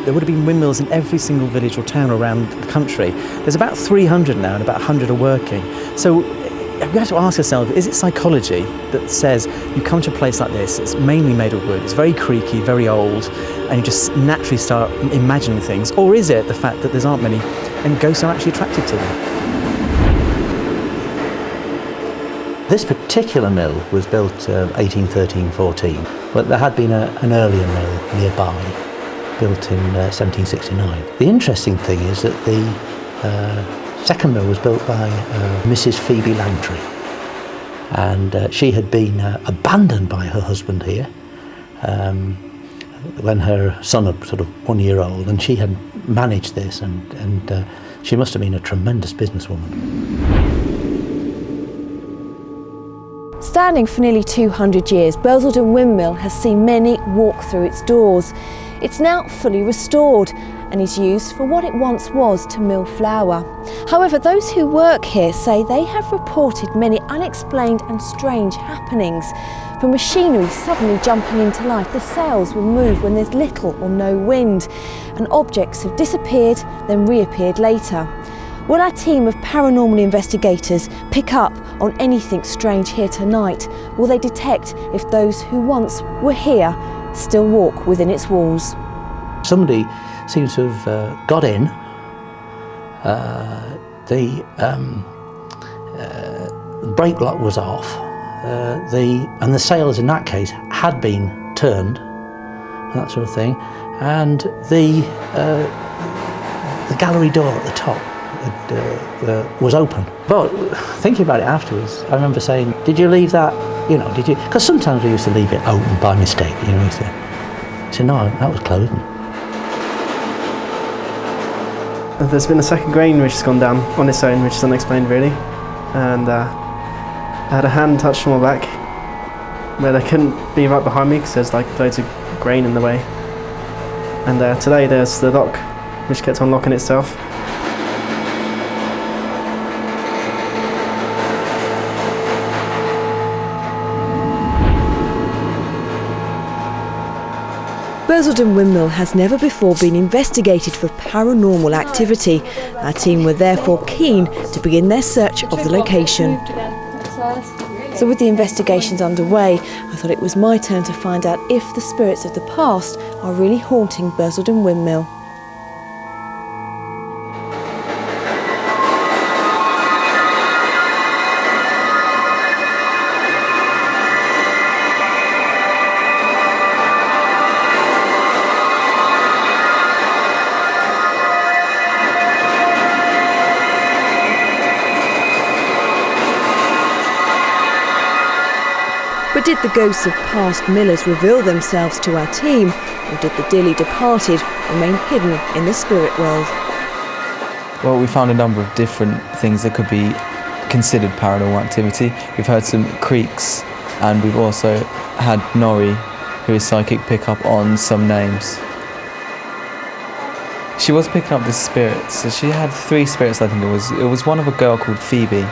there would have been windmills in every single village or town around the country. There's about 300 now, and about 100 are working. So we have to ask ourselves, is it psychology that says you come to a place like this, it's mainly made of wood, it's very creaky, very old, and you just naturally start imagining things? Or is it the fact that there aren't many and ghosts are actually attracted to them? This particular mill was built 1813-14, but there had been an earlier mill nearby, built in 1769. The interesting thing is that the second mill was built by Mrs. Phoebe Langtry, and she had been abandoned by her husband here when her son was sort of 1 year old, and she had managed this, and she must have been a tremendous businesswoman. Standing for nearly 200 years, Bursledon Windmill has seen many walk through its doors. It's now fully restored and is used for what it once was, to mill flour. However, those who work here say they have reported many unexplained and strange happenings. From machinery suddenly jumping into life, the sails will move when there's little or no wind, and objects have disappeared then reappeared later. Will our team of paranormal investigators pick up on anything strange here tonight? Will they detect if those who once were here still walk within its walls? Somebody seems to have got in. The brake lock was off, and the sails in that case had been turned, and that sort of thing, and the gallery door at the top was open. But thinking about it afterwards, I remember saying, "Did you leave that? You know, did you?" Because sometimes we used to leave it open by mistake. You know, I said, "No, that was closed." There's been a second grain which has gone down on its own, which is unexplained really, and I had a hand touched my back, but I couldn't be right behind me because there's like loads of grain in the way. And today there's the lock which kept unlocking itself. Bursledon Windmill has never before been investigated for paranormal activity. Our team were therefore keen to begin their search of the location. So with the investigations underway, I thought it was my turn to find out if the spirits of the past are really haunting Bursledon Windmill. But did the ghosts of past millers reveal themselves to our team, or did the dearly departed remain hidden in the spirit world? Well, we found a number of different things that could be considered paranormal activity. We've heard some creaks, and we've also had Nori, who is psychic, pick up on some names. She was picking up the spirits, so she had 3 spirits, I think it was. It was one of a girl called Phoebe,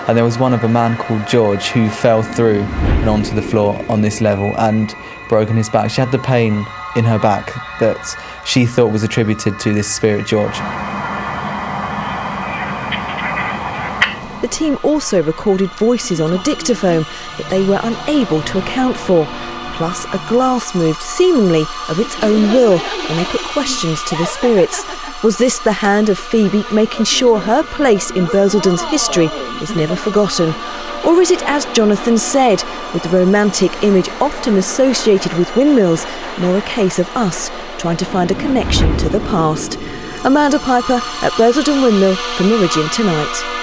and there was one of a man called George who fell through and onto the floor on this level and broken his back. She had the pain in her back that she thought was attributed to this spirit George. The team also recorded voices on a dictaphone that they were unable to account for. Plus, a glass moved seemingly of its own will when they put questions to the spirits. Was this the hand of Phoebe making sure her place in Bursledon's history is never forgotten? Or is it, as Jonathan said, with the romantic image often associated with windmills, more a case of us trying to find a connection to the past? Amanda Piper at Bursledon Windmill for Meridian Tonight.